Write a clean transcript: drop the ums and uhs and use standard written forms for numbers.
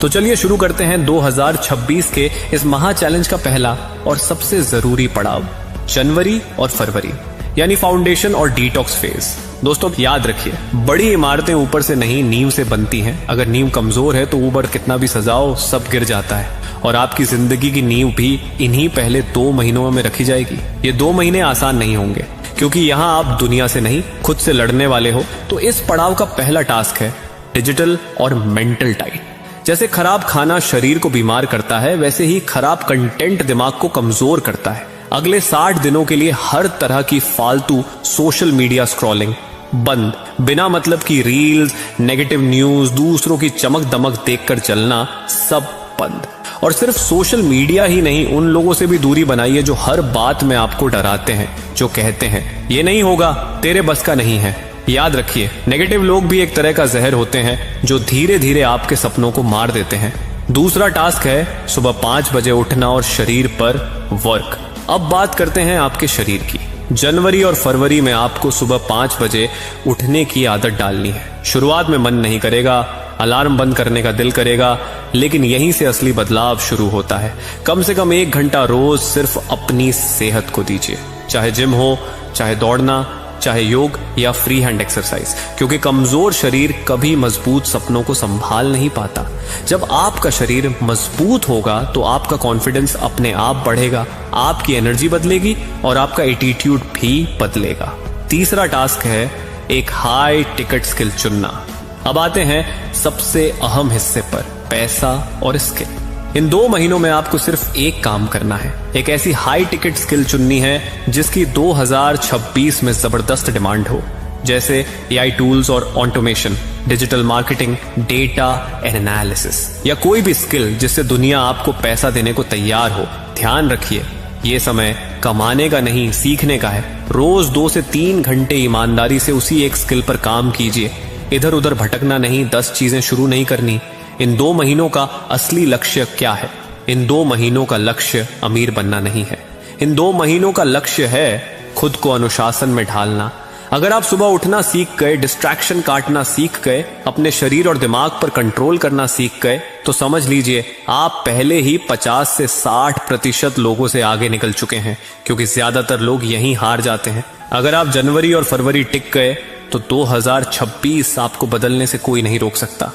तो चलिए शुरू करते हैं 2026 के इस महा चैलेंज का पहला और सबसे जरूरी पड़ाव, जनवरी और फरवरी, यानी फाउंडेशन और डिटॉक्स फेज। दोस्तों याद रखिए, बड़ी इमारतें ऊपर से नहीं नींव से बनती हैं। अगर नींव कमजोर है तो ऊपर कितना भी सजाओ सब गिर जाता है। और आपकी जिंदगी की नींव भी इन्हीं पहले 2 महीनों में रखी जाएगी। ये 2 महीने आसान नहीं होंगे, क्योंकि यहाँ आप दुनिया से नहीं खुद से लड़ने वाले हो। तो इस पड़ाव का पहला टास्क है डिजिटल और मेंटल डाइट। जैसे खराब खाना शरीर को बीमार करता है, वैसे ही खराब कंटेंट दिमाग को कमजोर करता है। अगले 60 दिनों के लिए हर तरह की फालतू सोशल मीडिया स्क्रॉलिंग बंद। बिना मतलब की रील्स, नेगेटिव न्यूज, दूसरों की चमक दमक देखकर चलना, सब बंद। और सिर्फ सोशल मीडिया ही नहीं, उन लोगों से भी दूरी बनाइए जो हर बात में आपको डराते हैं, जो कहते हैं ये नहीं होगा, तेरे बस का नहीं है। याद रखिए, नेगेटिव लोग भी एक तरह का जहर होते हैं जो धीरे धीरे आपके सपनों को मार देते हैं। दूसरा टास्क है सुबह 5 बजे उठना और शरीर पर वर्क। अब बात करते हैं आपके शरीर की। जनवरी और फरवरी में आपको सुबह 5 बजे उठने की आदत डालनी है। शुरुआत में मन नहीं करेगा, अलार्म बंद करने का दिल करेगा, लेकिन यहीं से असली बदलाव शुरू होता है। कम से कम 1 घंटा रोज सिर्फ अपनी सेहत को दीजिए, चाहे जिम हो, चाहे दौड़ना, चाहे योग या फ्री हैंड एक्सरसाइज, क्योंकि कमजोर शरीर कभी मजबूत सपनों को संभाल नहीं पाता। जब आपका शरीर मजबूत होगा तो आपका कॉन्फिडेंस अपने आप बढ़ेगा, आपकी एनर्जी बदलेगी और आपका एटीट्यूड भी बदलेगा। तीसरा टास्क है एक हाई टिकट स्किल चुनना। अब आते हैं सबसे अहम हिस्से पर, पैसा और स्किल। इन 2 महीनों में आपको सिर्फ एक काम करना है। एक ऐसी हाई टिकट स्किल चुननी है जिसकी 2026 में जबरदस्त डिमांड हो, जैसे एआई टूल्स और automation, digital marketing, data analysis, या कोई भी स्किल जिससे दुनिया आपको पैसा देने को तैयार हो। ध्यान रखिए, ये समय कमाने का नहीं, सीखने का है। रोज 2 से 3 घंटे ईमानदारी से उसी एक स्किल पर काम कीजिए। इधर उधर भटकना नहीं, 10 चीजें शुरू नहीं करनी। इन 2 महीनों का असली लक्ष्य क्या है? इन 2 महीनों का लक्ष्य अमीर बनना नहीं है। इन 2 महीनों का लक्ष्य है खुद को अनुशासन में ढालना। अगर आप सुबह उठना सीख गए, डिस्ट्रैक्शन काटना सीख गए, अपने शरीर और दिमाग पर कंट्रोल करना सीख गए, तो समझ लीजिए आप पहले ही 50 से 60% लोगों से आगे निकल चुके हैं, क्योंकि ज्यादातर लोग यहीं हार जाते हैं। अगर आप जनवरी और फरवरी टिक गए तो 2026 आपको बदलने से कोई नहीं रोक सकता।